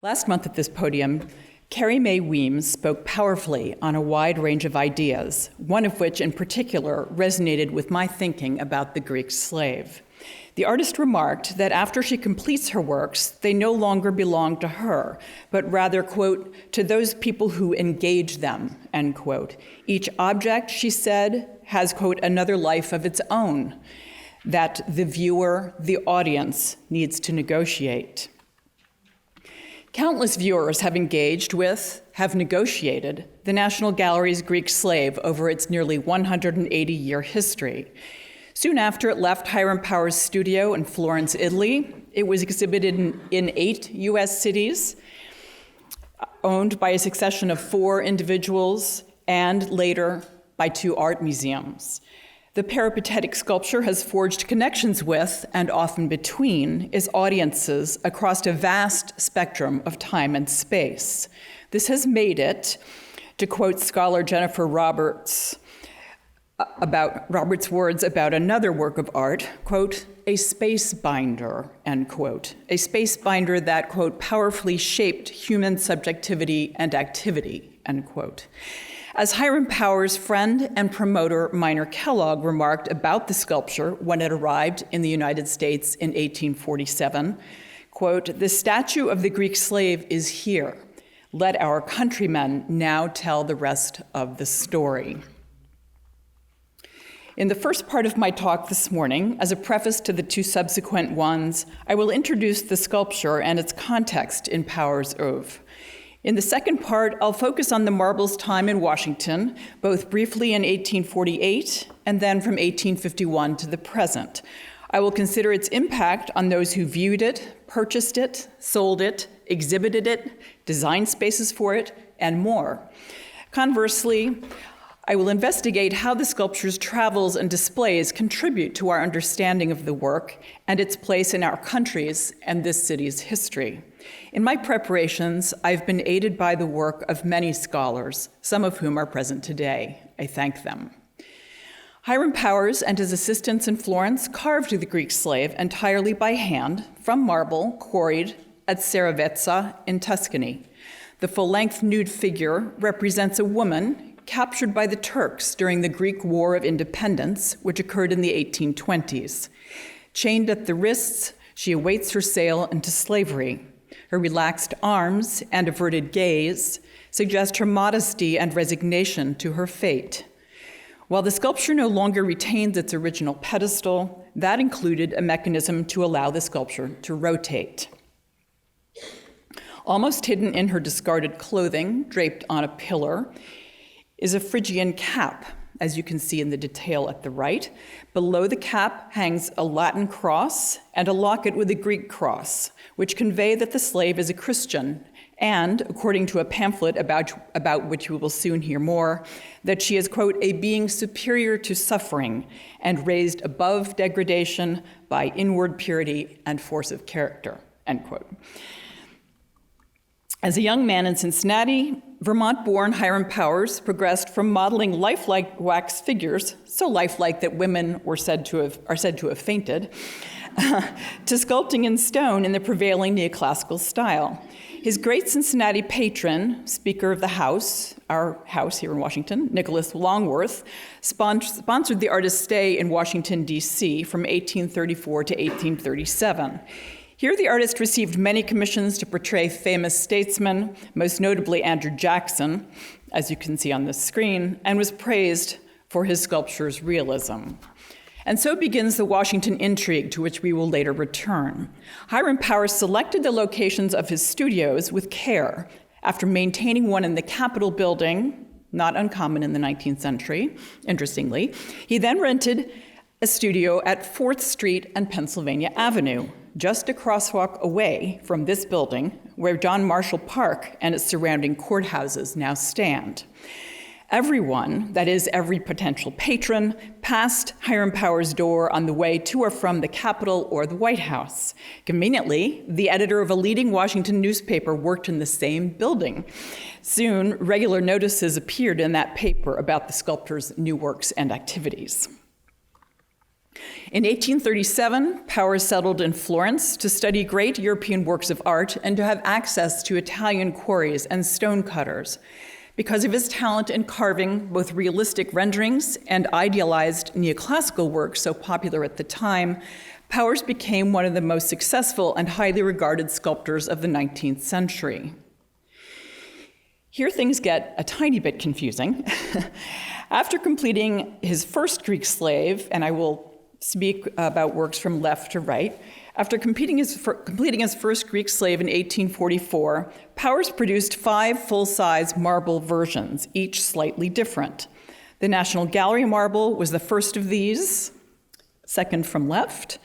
Last month at this podium, Carrie Mae Weems spoke powerfully on a wide range of ideas, one of which in particular resonated with my thinking about the Greek slave. The artist remarked that after she completes her works, they no longer belong to her, but rather, quote, to those people who engage them, end quote. Each object, she said, has, quote, another life of its own that the viewer, the audience, needs to negotiate. Countless viewers have engaged with, have negotiated, the National Gallery's Greek slave over its nearly 180-year history. Soon after it left Hiram Power's studio in Florence, Italy, it was exhibited in 8 U.S. cities, owned by a succession of 4 individuals, and later by 2 art museums. The peripatetic sculpture has forged connections with, and often between, its audiences across a vast spectrum of time and space. This has made it, to quote scholar Jennifer Roberts' words about another work of art, quote, a space binder, end quote. A space binder that, quote, powerfully shaped human subjectivity and activity, end quote. As Hiram Power's friend and promoter Minor Kellogg remarked about the sculpture when it arrived in the United States in 1847, quote, the statue of the Greek slave is here. Let our countrymen now tell the rest of the story. In the first part of my talk this morning, as a preface to the 2 subsequent ones, I will introduce the sculpture and its context in Power's oeuvre. In the second part, I'll focus on the marble's time in Washington, both briefly in 1848 and then from 1851 to the present. I will consider its impact on those who viewed it, purchased it, sold it, exhibited it, designed spaces for it, and more. Conversely, I will investigate how the sculpture's travels and displays contribute to our understanding of the work and its place in our country's and this city's history. In my preparations, I've been aided by the work of many scholars, some of whom are present today. I thank them. Hiram Powers and his assistants in Florence carved the Greek slave entirely by hand from marble quarried at Seravezza in Tuscany. The full-length nude figure represents a woman captured by the Turks during the Greek War of Independence, which occurred in the 1820s. Chained at the wrists, she awaits her sale into slavery. Her relaxed arms and averted gaze suggest her modesty and resignation to her fate. While the sculpture no longer retains its original pedestal, that included a mechanism to allow the sculpture to rotate. Almost hidden in her discarded clothing, draped on a pillar, is a Phrygian cap, as you can see in the detail at the right. Below the cap hangs a Latin cross and a locket with a Greek cross, which convey that the slave is a Christian, and, according to a pamphlet about which we will soon hear more, that she is, quote, a being superior to suffering and raised above degradation by inward purity and force of character, end quote. As a young man in Cincinnati, Vermont-born Hiram Powers progressed from modeling lifelike wax figures, so lifelike that women are said to have fainted, to sculpting in stone in the prevailing neoclassical style. His great Cincinnati patron, Speaker of the House, our house here in Washington, Nicholas Longworth, sponsored the artist's stay in Washington, D.C. from 1834 to 1837. Here, the artist received many commissions to portray famous statesmen, most notably Andrew Jackson, as you can see on the screen, and was praised for his sculpture's realism. And so begins the Washington intrigue, to which we will later return. Hiram Powers selected the locations of his studios with care. After maintaining one in the Capitol building, not uncommon in the 19th century, interestingly, he then rented a studio at 4th Street and Pennsylvania Avenue, just a crosswalk away from this building where John Marshall Park and its surrounding courthouses now stand. Everyone, that is every potential patron, passed Hiram Powers' door on the way to or from the Capitol or the White House. Conveniently, the editor of a leading Washington newspaper worked in the same building. Soon, regular notices appeared in that paper about the sculptor's new works and activities. In 1837, Powers settled in Florence to study great European works of art and to have access to Italian quarries and stonecutters. Because of his talent in carving both realistic renderings and idealized neoclassical works so popular at the time, Powers became one of the most successful and highly regarded sculptors of the 19th century. Here things get a tiny bit confusing. After completing his first Greek slave, and I will speak about works from left to right, after completing his first Greek slave in 1844, Powers produced 5 full-size marble versions, each slightly different. The National Gallery marble was the first of these, second from left,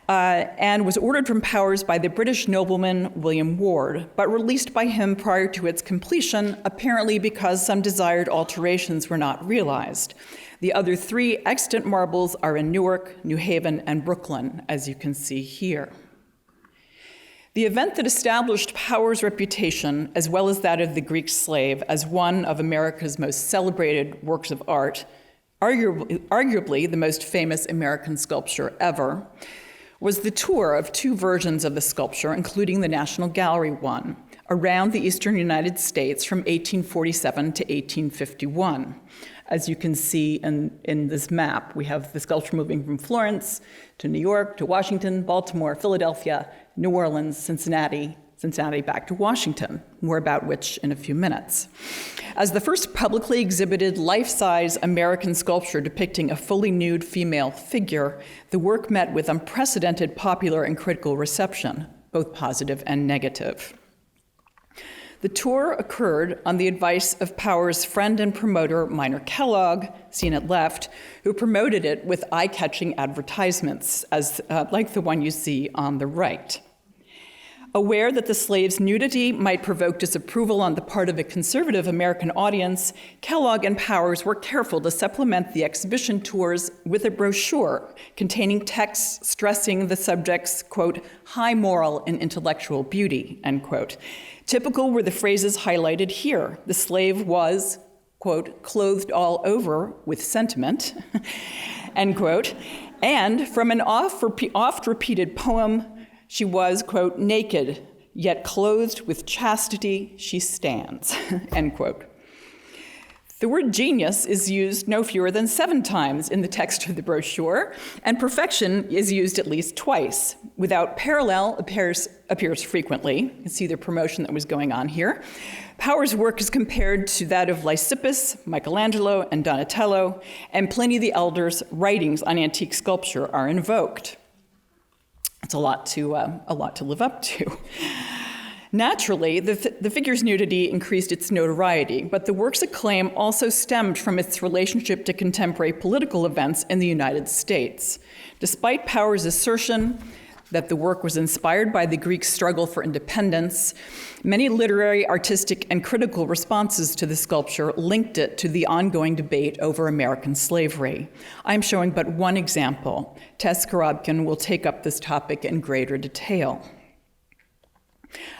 and was ordered from Powers by the British nobleman William Ward, but released by him prior to its completion, apparently because some desired alterations were not realized. The other 3 extant marbles are in Newark, New Haven, and Brooklyn, as you can see here. The event that established Powers' reputation, as well as that of the Greek slave, as one of America's most celebrated works of art, arguably the most famous American sculpture ever, was the tour of 2 versions of the sculpture, including the National Gallery one, around the eastern United States from 1847 to 1851. As you can see in this map, we have the sculpture moving from Florence to New York to Washington, Baltimore, Philadelphia, New Orleans, Cincinnati back to Washington, more about which in a few minutes. As the first publicly exhibited life-size American sculpture depicting a fully nude female figure, the work met with unprecedented popular and critical reception, both positive and negative. The tour occurred on the advice of Powers' friend and promoter, Minor Kellogg, seen at left, who promoted it with eye-catching advertisements, like the one you see on the right. Aware that the slave's nudity might provoke disapproval on the part of a conservative American audience, Kellogg and Powers were careful to supplement the exhibition tours with a brochure containing texts stressing the subject's, quote, high moral and intellectual beauty, end quote. Typical were the phrases highlighted here. The slave was, quote, clothed all over with sentiment, end quote. And from an oft-repeated poem, she was, quote, naked, yet clothed with chastity she stands, end quote. The word genius is used no fewer than 7 times in the text of the brochure, and perfection is used at least twice. Without parallel appears frequently. You can see the promotion that was going on here. Powers' work is compared to that of Lysippus, Michelangelo, and Donatello, and Pliny the Elder's writings on antique sculpture are invoked. It's a lot to live up to. Naturally, the figure's nudity increased its notoriety, but the work's acclaim also stemmed from its relationship to contemporary political events in the United States. Despite Powers' assertion that the work was inspired by the Greek struggle for independence, many literary, artistic, and critical responses to the sculpture linked it to the ongoing debate over American slavery. I'm showing but one example. Tess Korobkin will take up this topic in greater detail.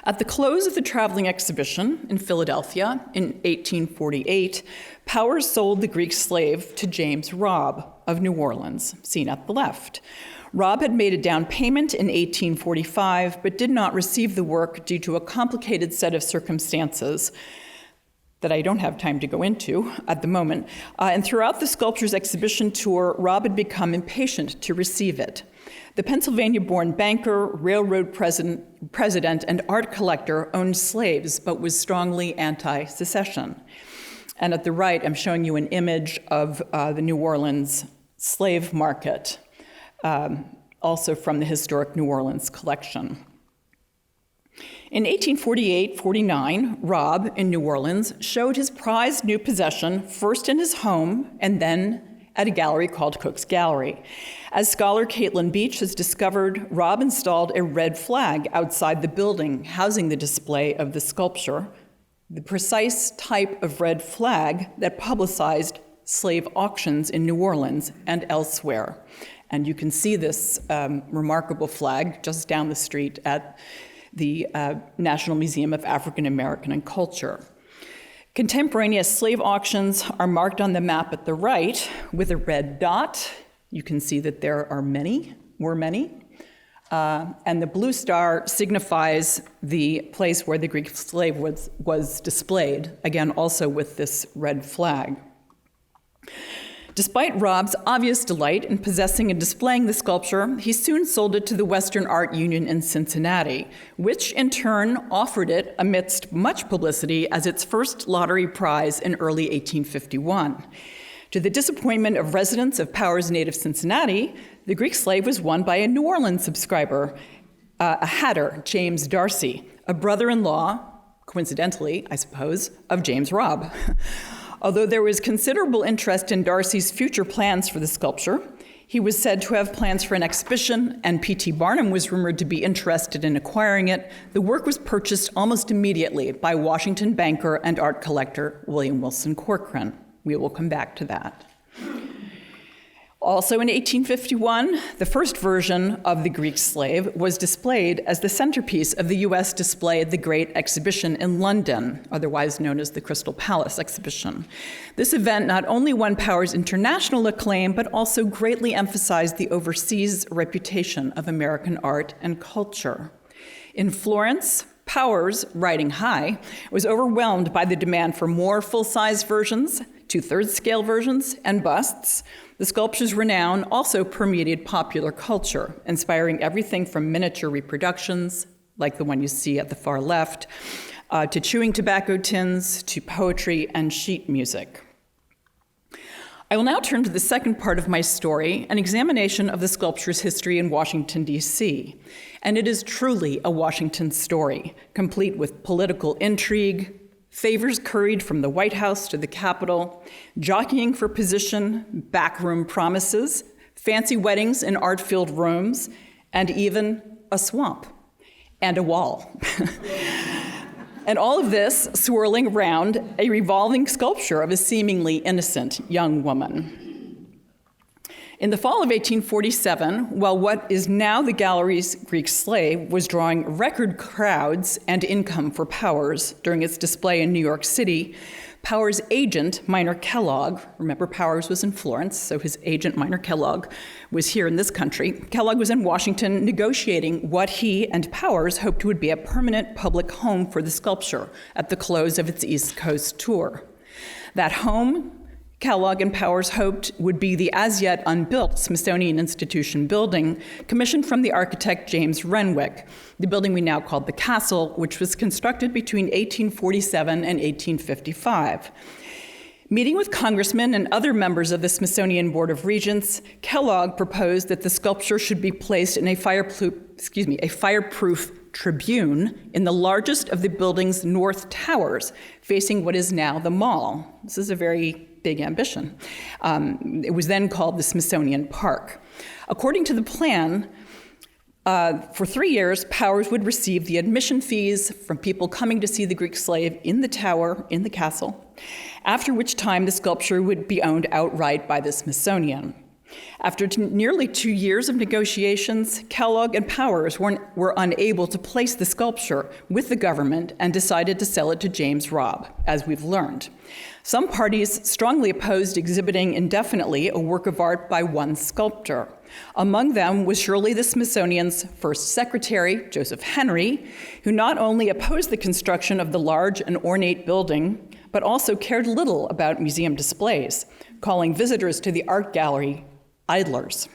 At the close of the traveling exhibition in Philadelphia in 1848, Powers sold the Greek slave to James Robb of New Orleans, seen at the left. Robb had made a down payment in 1845, but did not receive the work due to a complicated set of circumstances that I don't have time to go into at the moment. And throughout the sculpture's exhibition tour, Robb had become impatient to receive it. The Pennsylvania-born banker, railroad president, and art collector owned slaves, but was strongly anti-secession. And at the right, I'm showing you an image of the New Orleans slave market, also from the historic New Orleans collection. In 1848-49, Robb in New Orleans showed his prized new possession first in his home and then at a gallery called Cook's Gallery. As scholar Caitlin Beach has discovered, Robb installed a red flag outside the building housing the display of the sculpture, the precise type of red flag that publicized slave auctions in New Orleans and elsewhere. And you can see this remarkable flag just down the street at the National Museum of African American and Culture. Contemporaneous slave auctions are marked on the map at the right with a red dot You can see that there were many. And the blue star signifies the place where the Greek slave was displayed, again, also with this red flag. Despite Rob's obvious delight in possessing and displaying the sculpture, he soon sold it to the Western Art Union in Cincinnati, which in turn offered it amidst much publicity as its first lottery prize in early 1851. To the disappointment of residents of Powers' native Cincinnati, the Greek slave was won by a New Orleans subscriber, a hatter, James Darcy, a brother-in-law, coincidentally, I suppose, of James Robb. Although there was considerable interest in Darcy's future plans for the sculpture, he was said to have plans for an exhibition, and P.T. Barnum was rumored to be interested in acquiring it. The work was purchased almost immediately by Washington banker and art collector William Wilson Corcoran. We will come back to that. Also in 1851, the first version of the Greek slave was displayed as the centerpiece of the U.S. display at the Great Exhibition in London, otherwise known as the Crystal Palace Exhibition. This event not only won Powers' international acclaim, but also greatly emphasized the overseas reputation of American art and culture. In Florence, Powers, riding high, was overwhelmed by the demand for more full-size versions, 2/3 scale versions, and busts. The sculpture's renown also permeated popular culture, inspiring everything from miniature reproductions, like the one you see at the far left, to chewing tobacco tins, to poetry and sheet music. I will now turn to the second part of my story, an examination of the sculpture's history in Washington, D.C. And it is truly a Washington story, complete with political intrigue, favors curried from the White House to the Capitol, jockeying for position, backroom promises, fancy weddings in art-filled rooms, and even a swamp and a wall. And all of this swirling around a revolving sculpture of a seemingly innocent young woman. In the fall of 1847, while what is now the gallery's Greek slave was drawing record crowds and income for Powers during its display in New York City, Powers' agent, Minor Kellogg, remember Powers was in Florence, so his agent, Minor Kellogg, was here in this country. Kellogg was in Washington negotiating what he and Powers hoped would be a permanent public home for the sculpture at the close of its East Coast tour. That home, Kellogg and Powers hoped, would be the as-yet unbuilt Smithsonian Institution building, commissioned from the architect James Renwick, the building we now call the Castle, which was constructed between 1847 and 1855. Meeting with congressmen and other members of the Smithsonian Board of Regents, Kellogg proposed that the sculpture should be placed in a fireproof tribune in the largest of the building's north towers, facing what is now the mall. This is a very big ambition. It was then called the Smithsonian Park. According to the plan, for 3 years, Powers would receive the admission fees from people coming to see the Greek slave in the tower, in the castle, after which time the sculpture would be owned outright by the Smithsonian. After nearly 2 years of negotiations, Kellogg and Powers were unable to place the sculpture with the government and decided to sell it to James Robb, as we've learned. Some parties strongly opposed exhibiting indefinitely a work of art by one sculptor. Among them was surely the Smithsonian's first secretary, Joseph Henry, who not only opposed the construction of the large and ornate building, but also cared little about museum displays, calling visitors to the art gallery idlers.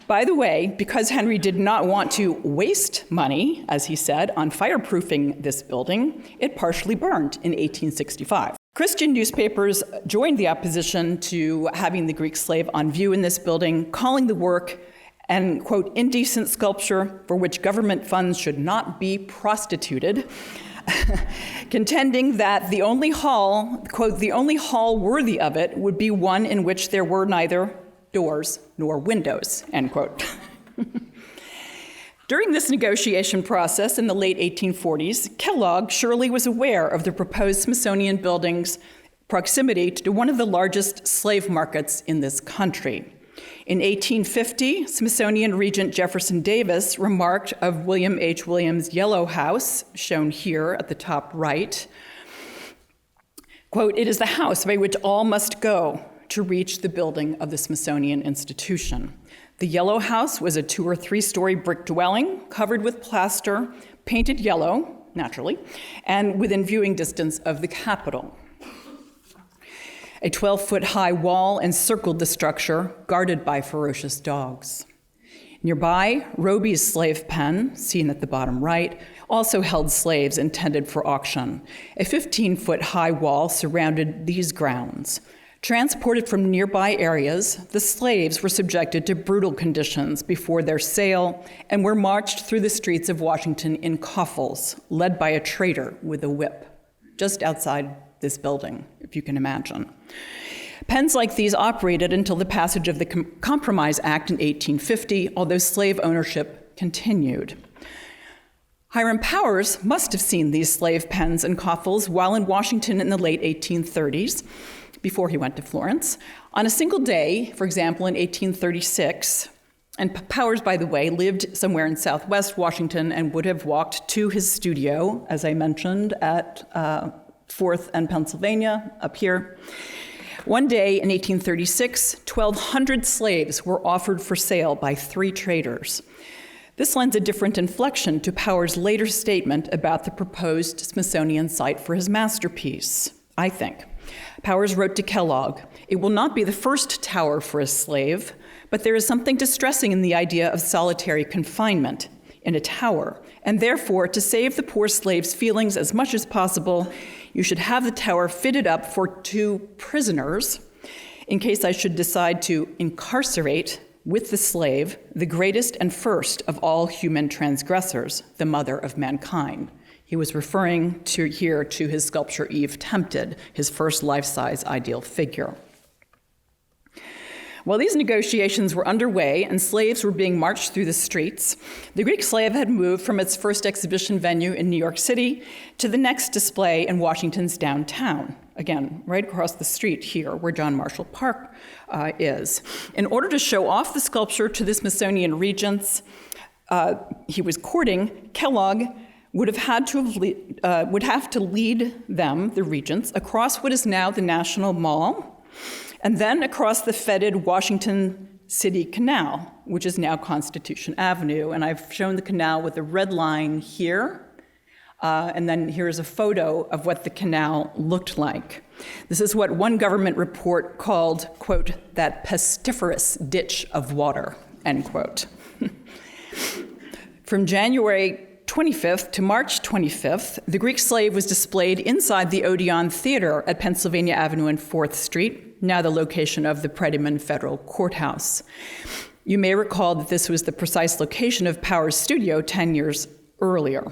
By the way, because Henry did not want to waste money, as he said, on fireproofing this building, it partially burned in 1865. Christian newspapers joined the opposition to having the Greek slave on view in this building, calling the work an, quote, indecent sculpture for which government funds should not be prostituted, contending that the only hall, quote, the only hall worthy of it would be one in which there were neither doors nor windows, end quote. During this negotiation process in the late 1840s, Kellogg surely was aware of the proposed Smithsonian building's proximity to one of the largest slave markets in this country. In 1850, Smithsonian Regent Jefferson Davis remarked of William H. Williams' Yellow House, shown here at the top right, quote, "It is the house by which all must go, to reach the building of the Smithsonian Institution. The Yellow House was a 2- or 3-story brick dwelling covered with plaster, painted yellow, naturally, and within viewing distance of the Capitol. A 12-foot-high wall encircled the structure, guarded by ferocious dogs. Nearby, Roby's slave pen, seen at the bottom right, also held slaves intended for auction. A 15-foot-high wall surrounded these grounds. Transported from nearby areas, the slaves were subjected to brutal conditions before their sale and were marched through the streets of Washington in coffles, led by a trader with a whip, just outside this building, if you can imagine. Pens like these operated until the passage of the Compromise Act in 1850, although slave ownership continued. Hiram Powers must have seen these slave pens and coffles while in Washington in the late 1830s, before he went to Florence. On a single day, for example, in 1836, and Powers, by the way, lived somewhere in southwest Washington and would have walked to his studio, as I mentioned, at 4th and Pennsylvania, up here. One day in 1836, 1,200 slaves were offered for sale by 3 traders. This lends a different inflection to Powers' later statement about the proposed Smithsonian site for his masterpiece, I think. Powers wrote to Kellogg, "It will not be the first tower for a slave, but there is something distressing in the idea of solitary confinement in a tower, and therefore, to save the poor slave's feelings as much as possible, you should have the tower fitted up for 2 prisoners, in case I should decide to incarcerate with the slave the greatest and first of all human transgressors, the mother of mankind." He was referring here to his sculpture Eve Tempted, his first life-size ideal figure. While these negotiations were underway and slaves were being marched through the streets, the Greek slave had moved from its first exhibition venue in New York City to the next display in Washington's downtown, again, right across the street here where John Marshall Park is. In order to show off the sculpture to the Smithsonian regents he was courting, Kellogg would have to lead them, the regents, across what is now the National Mall, and then across the feted Washington City Canal, which is now Constitution Avenue. And I've shown the canal with the red line here, and then here's a photo of what the canal looked like. This is what one government report called, quote, "that pestiferous ditch of water," end quote. From January 25th to March 25th, the Greek slave was displayed inside the Odeon Theater at Pennsylvania Avenue and 4th Street, now the location of the Prettyman Federal Courthouse. You may recall that this was the precise location of Powers' studio 10 years earlier,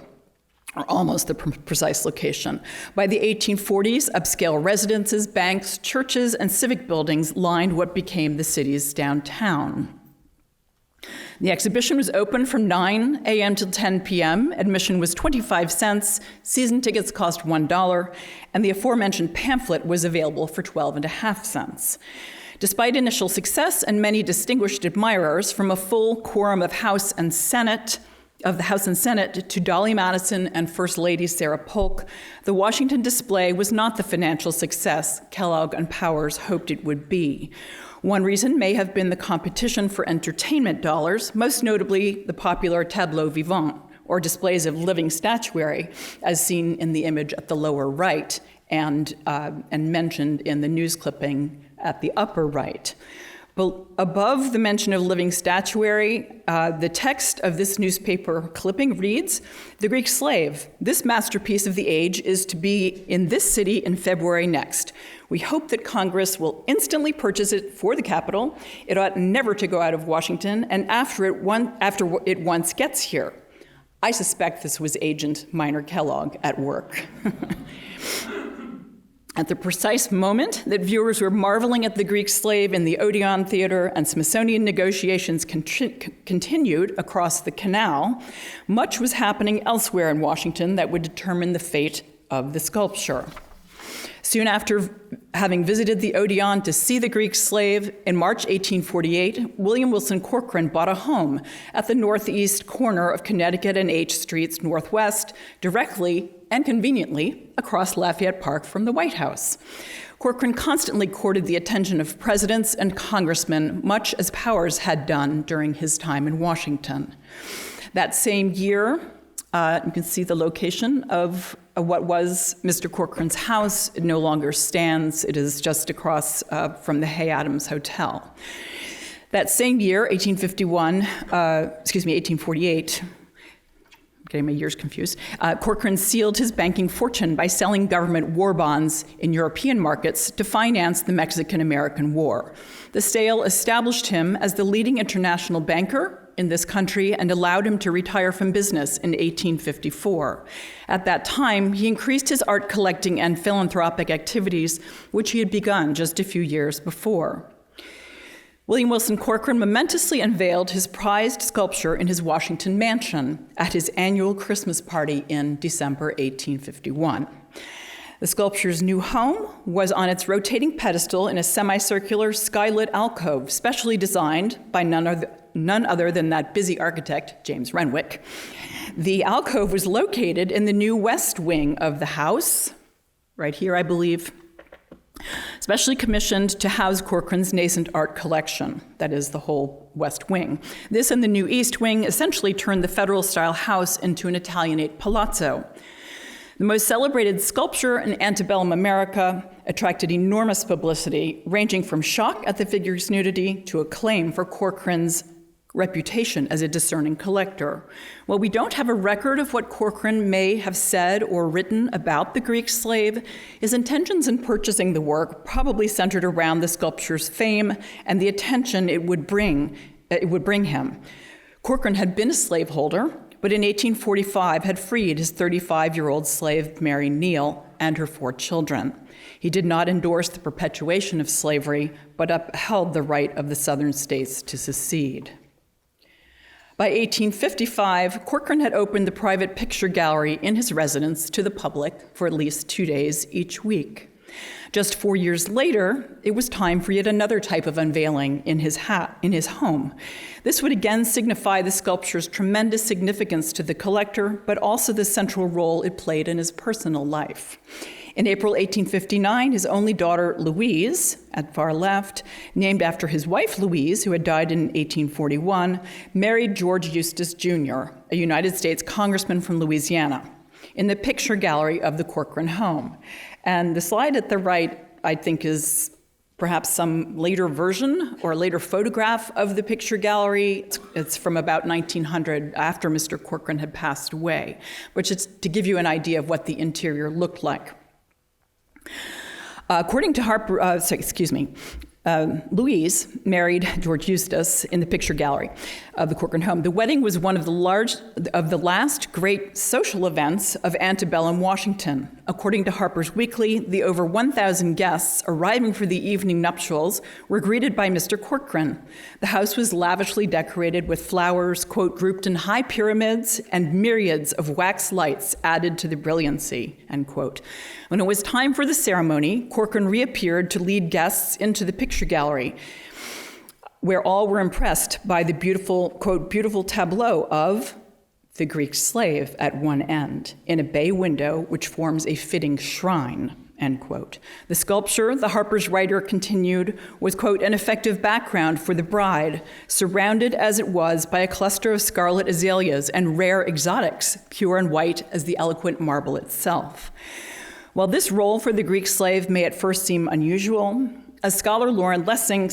or almost the precise location. By the 1840s, upscale residences, banks, churches, and civic buildings lined what became the city's downtown. The exhibition was open from 9 a.m. till 10 p.m. Admission was 25 cents, season tickets cost $1, and the aforementioned pamphlet was available for 12.5 cents. Despite initial success and many distinguished admirers, from a full quorum of the House and Senate to Dolly Madison and First Lady Sarah Polk, the Washington display was not the financial success Kellogg and Powers hoped it would be. One reason may have been the competition for entertainment dollars, most notably the popular tableau vivant, or displays of living statuary, as seen in the image at the lower right and mentioned in the news clipping at the upper right. But above the mention of living statuary, the text of this newspaper clipping reads, "The Greek Slave, this masterpiece of the age is to be in this city in February next. We hope that Congress will instantly purchase it for the Capitol. It ought never to go out of Washington, and after it once gets here." I suspect this was Agent Minor Kellogg at work. At the precise moment that viewers were marveling at the Greek slave in the Odeon Theater and Smithsonian negotiations continued across the canal, much was happening elsewhere in Washington that would determine the fate of the sculpture. Soon after having visited the Odeon to see the Greek slave, in March 1848, William Wilson Corcoran bought a home at the northeast corner of Connecticut and H Streets Northwest, directly and conveniently across Lafayette Park from the White House. Corcoran constantly courted the attention of presidents and congressmen, much as Powers had done during his time in Washington. That same year, you can see the location of what was Mr. Corcoran's house. It no longer stands. It is just across from the Hay Adams Hotel. That same year, 1848, getting my years confused, Corcoran sealed his banking fortune by selling government war bonds in European markets to finance the Mexican-American War. The sale established him as the leading international banker in this country and allowed him to retire from business in 1854. At that time, he increased his art collecting and philanthropic activities, which he had begun just a few years before. William Wilson Corcoran momentously unveiled his prized sculpture in his Washington mansion at his annual Christmas party in December 1851. The sculpture's new home was on its rotating pedestal in a semicircular skylit alcove, specially designed by none other than that busy architect, James Renwick. The alcove was located in the new west wing of the house, right here, I believe, specially commissioned to house Corcoran's nascent art collection, that is, the whole west wing. This and the new east wing essentially turned the federal-style house into an Italianate palazzo. The most celebrated sculpture in antebellum America attracted enormous publicity, ranging from shock at the figure's nudity to acclaim for Corcoran's reputation as a discerning collector. While we don't have a record of what Corcoran may have said or written about the Greek slave, his intentions in purchasing the work probably centered around the sculpture's fame and the attention it would bring him. Corcoran had been a slaveholder, but in 1845 had freed his 35-year-old slave, Mary Neal, and her 4 children. He did not endorse the perpetuation of slavery, but upheld the right of the southern states to secede. By 1855, Corcoran had opened the private picture gallery in his residence to the public for at least 2 days each week. Just 4 years later, it was time for yet another type of unveiling in his home. This would again signify the sculpture's tremendous significance to the collector, but also the central role it played in his personal life. In April 1859, his only daughter, Louise, at far left, named after his wife, Louise, who had died in 1841, married George Eustis Jr., a United States congressman from Louisiana, in the picture gallery of the Corcoran home. And the slide at the right, I think, is perhaps some later version or later photograph of the picture gallery. It's from about 1900, after Mr. Corcoran had passed away, which is to give you an idea of what the interior looked like. According to Louise married George Eustis in the picture gallery of the Corcoran home. The wedding was one of the last great social events of antebellum Washington. According to Harper's Weekly, the over 1,000 guests arriving for the evening nuptials were greeted by Mr. Corcoran. The house was lavishly decorated with flowers, quote, grouped in high pyramids, and myriads of wax lights added to the brilliancy, end quote. When it was time for the ceremony, Corcoran reappeared to lead guests into the picture gallery, where all were impressed by the beautiful, quote, beautiful tableau of the Greek slave at one end, in a bay window which forms a fitting shrine, end quote. The sculpture, the Harper's writer continued, was, quote, an effective background for the bride, surrounded as it was by a cluster of scarlet azaleas and rare exotics, pure and white as the eloquent marble itself. While this role for the Greek slave may at first seem unusual, as scholar Lauren Lessing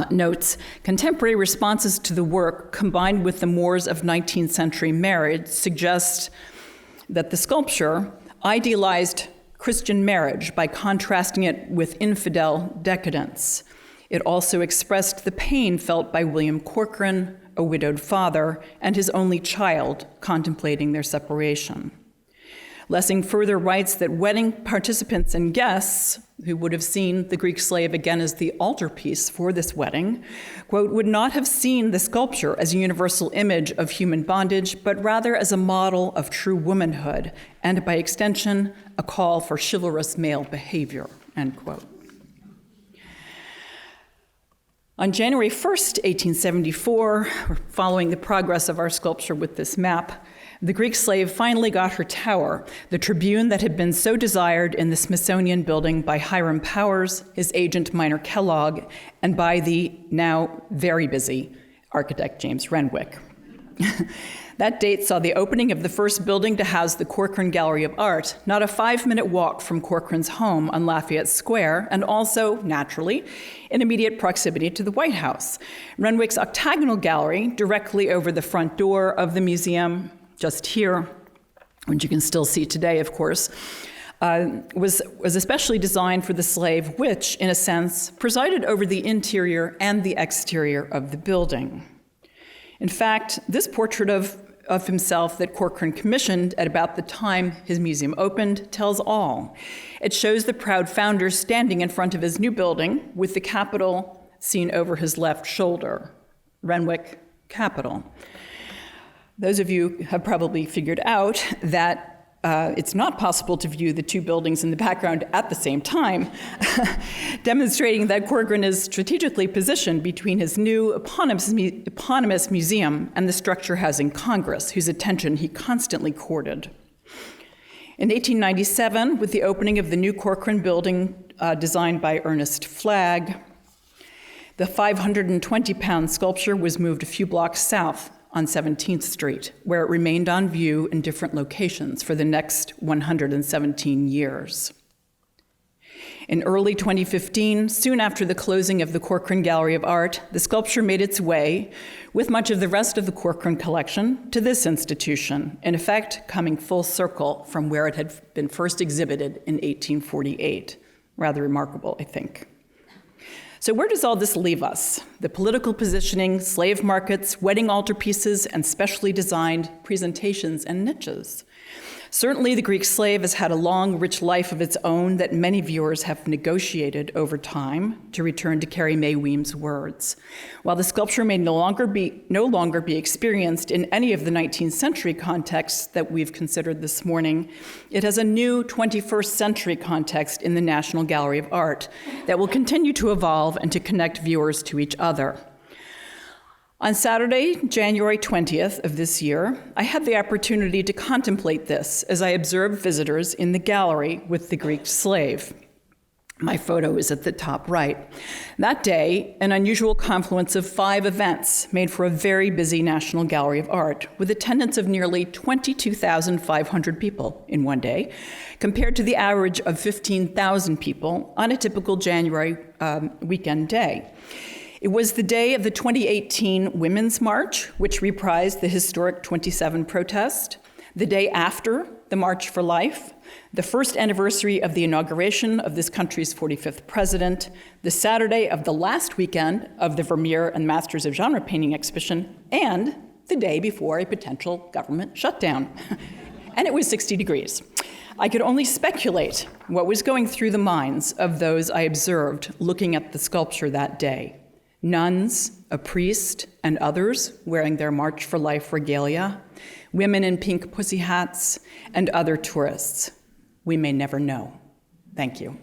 notes, contemporary responses to the work, combined with the mores of 19th century marriage, suggest that the sculpture idealized Christian marriage by contrasting it with infidel decadence. It also expressed the pain felt by William Corcoran, a widowed father, and his only child contemplating their separation. Lessing further writes that wedding participants and guests, who would have seen the Greek slave again as the altarpiece for this wedding, quote, would not have seen the sculpture as a universal image of human bondage, but rather as a model of true womanhood, and by extension, a call for chivalrous male behavior, end quote. On January 1st, 1874, following the progress of our sculpture with this map, The Greek slave finally got her tower, the tribune that had been so desired in the Smithsonian building by Hiram Powers, his agent Minor Kellogg, and by the now very busy architect James Renwick. That date saw the opening of the first building to house the Corcoran Gallery of Art, not a 5-minute walk from Corcoran's home on Lafayette Square, and also, naturally, in immediate proximity to the White House. Renwick's octagonal gallery, directly over the front door of the museum, just here, which you can still see today, of course, was especially designed for the slave, which, in a sense, presided over the interior and the exterior of the building. In fact, this portrait of himself that Corcoran commissioned at about the time his museum opened tells all. It shows the proud founder standing in front of his new building with the Capitol seen over his left shoulder, Renwick Capitol. Those of you have probably figured out that it's not possible to view the two buildings in the background at the same time, demonstrating that Corcoran is strategically positioned between his new eponymous museum and the structure housing Congress, whose attention he constantly courted. In 1897, with the opening of the new Corcoran building designed by Ernest Flagg, the 520-pound sculpture was moved a few blocks south on 17th Street, where it remained on view in different locations for the next 117 years. In early 2015, soon after the closing of the Corcoran Gallery of Art, the sculpture made its way, with much of the rest of the Corcoran collection, to this institution, in effect coming full circle from where it had been first exhibited in 1848. Rather remarkable, I think. So where does all this leave us? The political positioning, slave markets, wedding altarpieces, and specially designed presentations and niches. Certainly, the Greek slave has had a long, rich life of its own that many viewers have negotiated over time, to return to Carrie Mae Weems' words. While the sculpture may no longer be experienced in any of the 19th century contexts that we've considered this morning, it has a new 21st century context in the National Gallery of Art that will continue to evolve and to connect viewers to each other. On Saturday, January 20th of this year, I had the opportunity to contemplate this as I observed visitors in the gallery with the Greek slave. My photo is at the top right. That day, an unusual confluence of 5 events made for a very busy National Gallery of Art, with attendance of nearly 22,500 people in one day, compared to the average of 15,000 people on a typical January weekend day. It was the day of the 2018 Women's March, which reprised the historic 27 protest, the day after the March for Life, the first anniversary of the inauguration of this country's 45th president, the Saturday of the last weekend of the Vermeer and Masters of Genre Painting exhibition, and the day before a potential government shutdown. And it was 60 degrees. I could only speculate what was going through the minds of those I observed looking at the sculpture that day. Nuns, a priest, and others wearing their March for Life regalia, women in pink pussy hats, and other tourists. We may never know. Thank you.